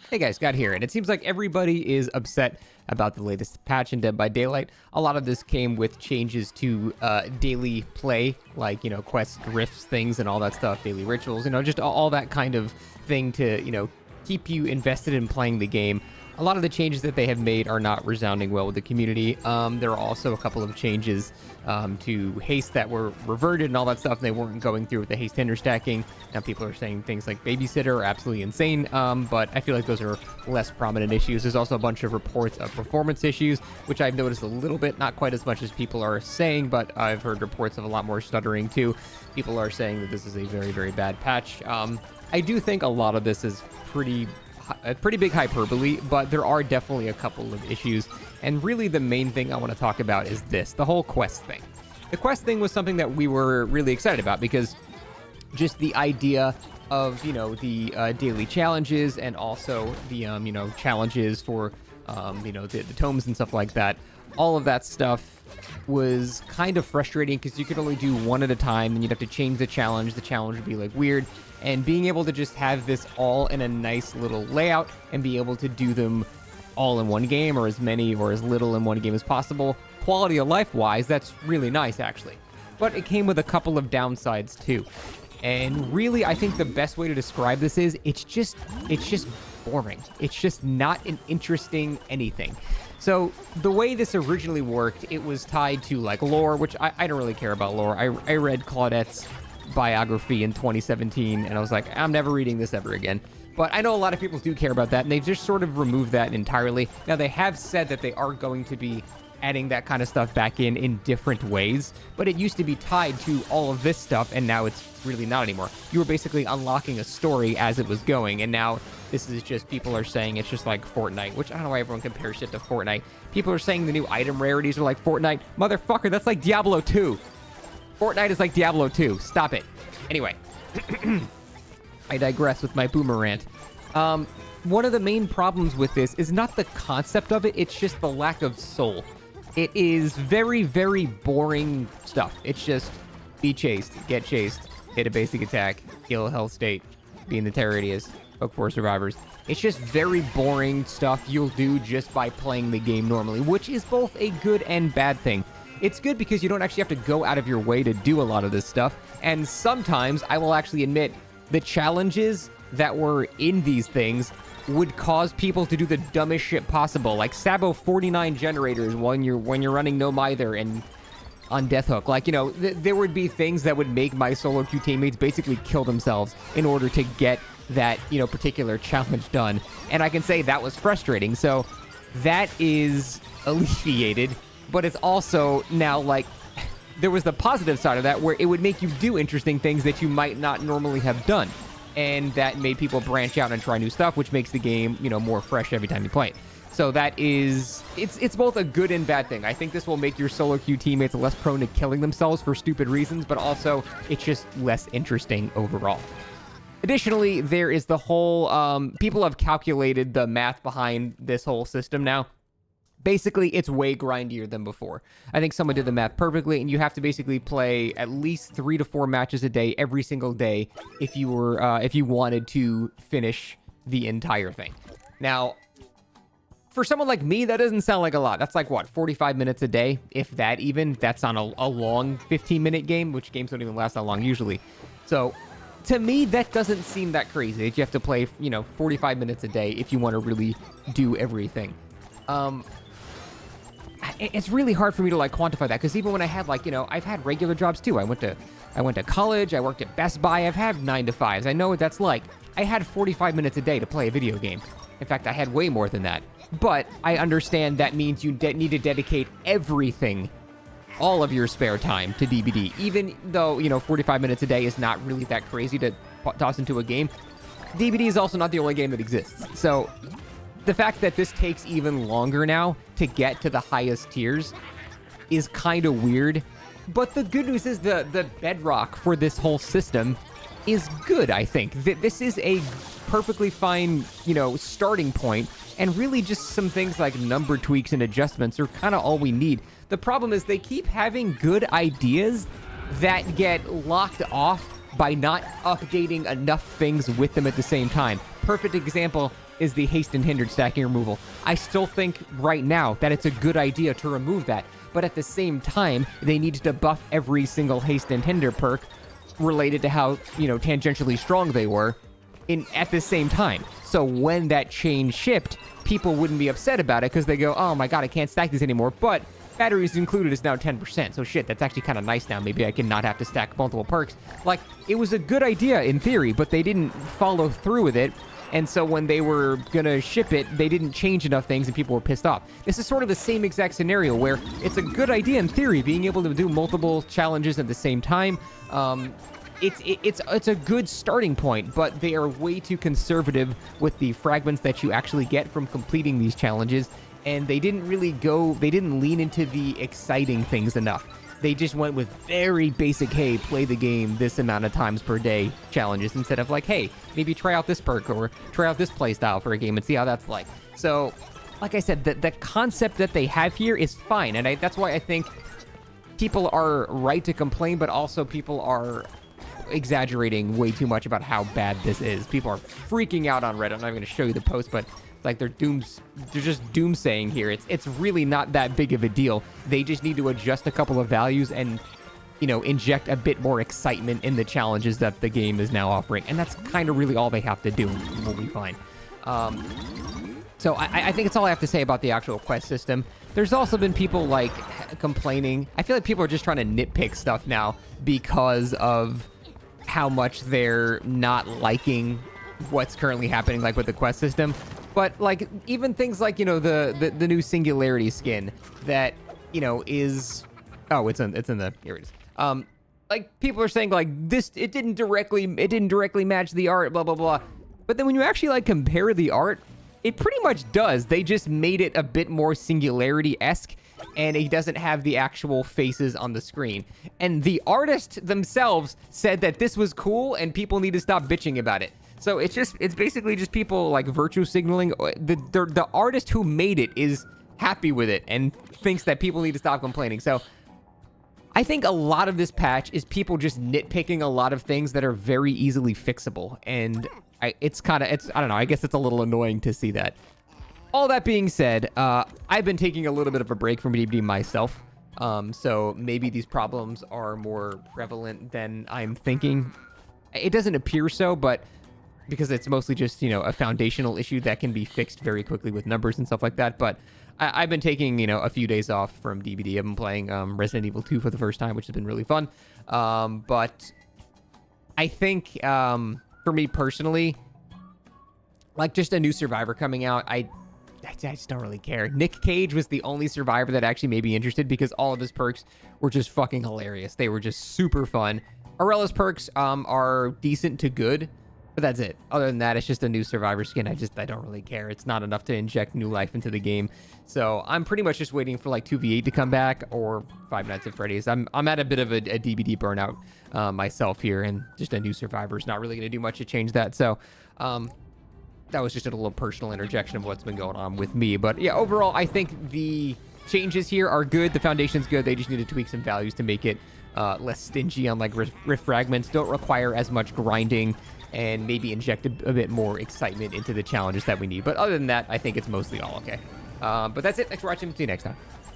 Hey guys, Scott here, and it seems like everybody is upset about the latest patch in Dead by Daylight. A lot of this came with changes to daily play, like, quest rifts, things, and all that stuff, daily rituals, just all that kind of thing to, keep you invested in playing the game. A lot of the changes that they have made are not resounding well with the community. There are also a couple of changes to haste that were reverted and all that stuff, and they weren't going through with the haste hinder stacking. Now people are saying things like babysitter are absolutely insane, but I feel like those are less prominent issues. There's also a bunch of reports of performance issues, which I've noticed a little bit, not quite as much as people are saying, but I've heard reports of a lot more stuttering too. People are saying that this is a very, very bad patch. I do think a lot of this is a pretty big hyperbole, but there are definitely a couple of issues. And really the main thing I want to talk about is the whole quest thing. The quest thing was something that we were really excited about because just the idea of, the daily challenges and also the, challenges for, the tomes and stuff like that. All of that stuff was kind of frustrating because you could only do one at a time and you'd have to change the challenge. The challenge would be like weird. And being able to just have this all in a nice little layout and be able to do them all in one game or as many or as little in one game as possible, quality of life wise, that's really nice actually. But it came with a couple of downsides too. And really, I think the best way to describe this is it's just boring. It's just not an interesting anything. So the way this originally worked, it was tied to like lore, which I don't really care about lore. I read Claudette's biography in 2017 and I was like, I'm never reading this ever again. But I know a lot of people do care about that, and they've just sort of removed that entirely. Now they have said that they are going to be adding that kind of stuff back in different ways, but it used to be tied to all of this stuff, and now it's really not anymore. You were basically unlocking a story as it was going, and now this is just, people are saying it's just like Fortnite, which I don't know why everyone compares shit to Fortnite. People are saying the new item rarities are like Fortnite. Motherfucker, that's like Diablo 2. Fortnite is like Diablo 2. Stop it. Anyway, I digress with my boomer rant. One of the main problems with this is not the concept of it, it's just the lack of soul. It is very, very boring stuff. It's just be chased, get chased, hit a basic attack, heal a health state, be in the terror radius, look for survivors. It's just very boring stuff you'll do just by playing the game normally, which is both a good and bad thing. It's good because you don't actually have to go out of your way to do a lot of this stuff, and sometimes, I will actually admit, the challenges that were in these things would cause people to do the dumbest shit possible, like Sabo 49 generators when you're running No Mither and on Death Hook. Like, there would be things that would make my solo queue teammates basically kill themselves in order to get that, particular challenge done. And I can say that was frustrating. So that is alleviated, but it's also now like, there was the positive side of that where it would make you do interesting things that you might not normally have done. And that made people branch out and try new stuff, which makes the game, more fresh every time you play it. So that is, it's both a good and bad thing. I think this will make your solo queue teammates less prone to killing themselves for stupid reasons, but also it's just less interesting overall. Additionally, there is the whole, people have calculated the math behind this whole system now. Basically, it's way grindier than before. I think someone did the math perfectly, and you have to basically play at least 3 to 4 matches a day every single day if you were if you wanted to finish the entire thing. Now, for someone like me, that doesn't sound like a lot. That's like, what, 45 minutes a day, if that even? That's on a long 15-minute game, which games don't even last that long usually. So, to me, that doesn't seem that crazy. You have to play, 45 minutes a day if you want to really do everything. It's really hard for me to like quantify that because even when I had I've had regular jobs too. I went to college. I worked at Best Buy. I've had 9 to 5s. I know what that's like. I had 45 minutes a day to play a video game. In fact, I had way more than that. But I understand that means you need to dedicate everything, all of your spare time to DBD. Even though 45 minutes a day is not really that crazy to toss into a game, DBD is also not the only game that exists. So the fact that this takes even longer now to get to the highest tiers is kind of weird. But the good news is the bedrock for this whole system is good, I think. This is a perfectly fine, starting point. And really just some things like number tweaks and adjustments are kind of all we need. The problem is they keep having good ideas that get locked off by not updating enough things with them at the same time. Perfect example, is the haste and hindered stacking removal. I still think right now that it's a good idea to remove that, but at the same time, they need to buff every single haste and hinder perk related to how, tangentially strong they were at the same time. So when that change shipped, people wouldn't be upset about it because they go, oh my god, I can't stack these anymore, but batteries included is now 10%, so shit, that's actually kind of nice now. Maybe I can not have to stack multiple perks. Like, it was a good idea in theory, but they didn't follow through with it, and so when they were gonna ship it, they didn't change enough things and people were pissed off. This is sort of the same exact scenario where it's a good idea in theory, being able to do multiple challenges at the same time. It's a good starting point, but they are way too conservative with the fragments that you actually get from completing these challenges, and they didn't lean into the exciting things enough. They just went with very basic, hey, play the game this amount of times per day challenges, instead of like, hey, maybe try out this perk or try out this playstyle for a game and see how that's like. So, like I said, the concept that they have here is fine, and that's why I think people are right to complain, but also people are exaggerating way too much about how bad this is. People are freaking out on Reddit. I'm not going to show you the post, but like they're just doomsaying here. It's really not that big of a deal. They just need to adjust a couple of values and, inject a bit more excitement in the challenges that the game is now offering. And that's kind of really all they have to do. We'll be fine. So I think it's all I have to say about the actual quest system. There's also been people like complaining. I feel like people are just trying to nitpick stuff now because of how much they're not liking what's currently happening, like with the quest system. But like even things like, the new singularity skin that, is, oh, it's in the, here it is. Like people are saying like this, it didn't directly match the art, blah, blah, blah. But then when you actually like compare the art, it pretty much does. They just made it a bit more singularity-esque, and it doesn't have the actual faces on the screen. And the artists themselves said that this was cool and people need to stop bitching about it. So it's basically just people like virtue signaling. The artist who made it is happy with it and thinks that people need to stop complaining. So I think a lot of this patch is people just nitpicking a lot of things that are very easily fixable. And I don't know, I guess it's a little annoying to see that. All that being said, I've been taking a little bit of a break from DBD myself. So maybe these problems are more prevalent than I'm thinking. It doesn't appear so, but because it's mostly just, a foundational issue that can be fixed very quickly with numbers and stuff like that. But I've been taking, a few days off from DBD. I've been playing Resident Evil 2 for the first time, which has been really fun. But I think for me personally, like just a new Survivor coming out, I just don't really care. Nick Cage was the only Survivor that actually made me interested because all of his perks were just fucking hilarious. They were just super fun. Aurella's perks are decent to good, but that's it. Other than that, it's just a new Survivor skin. I don't really care. It's not enough to inject new life into the game. So I'm pretty much just waiting for like 2v8 to come back or Five Nights at Freddy's. I'm at a bit of a DBD burnout myself here, and just a new Survivor is not really going to do much to change that. So that was just a little personal interjection of what's been going on with me. But yeah, overall, I think the changes here are good. The foundation's good. They just need to tweak some values to make it less stingy on like rift fragments. Don't require as much grinding, and maybe inject a bit more excitement into the challenges that we need. But other than that, I think it's mostly all okay. But that's it. Thanks for watching. See you next time.